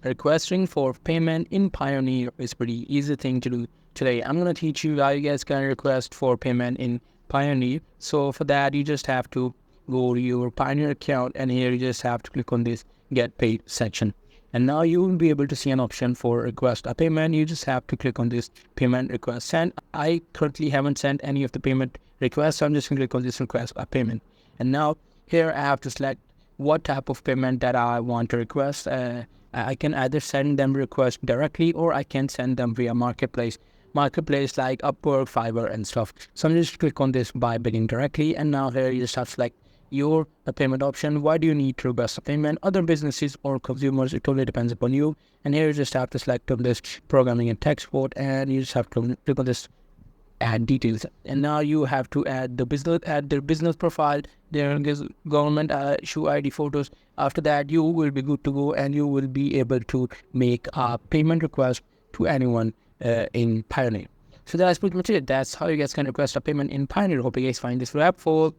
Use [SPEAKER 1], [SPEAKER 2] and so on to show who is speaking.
[SPEAKER 1] Requesting for payment in Payoneer is pretty easy thing to do. Today, I'm going to teach you how you guys can request for payment in Payoneer. So for that, you just have to go to your Payoneer account, and here you just have to click on this Get Paid section. And now you will be able to see an option for request a payment. You just have to click on this payment request send. I currently haven't sent any of the payment requests, so I'm just going to click on this request a payment. And now here I have to select what type of payment that I want to request. I can either send them request directly, or I can send them via marketplace like Upwork, Fiverr and stuff. So I'm just click on this buy billing directly, and now here you just have to select your payment option. Why do you need to request a payment? Other businesses or consumers, it totally depends upon you. And here you just have to select on this programming and tech support, and you just have to click on this add details. And now you have to add their business profile, their government issue ID photos. After that, you will be good to go, and you will be able to make a payment request to anyone in Payoneer. So that's pretty much it. That's how you guys can request a payment in Payoneer. Hope you guys find this very helpful.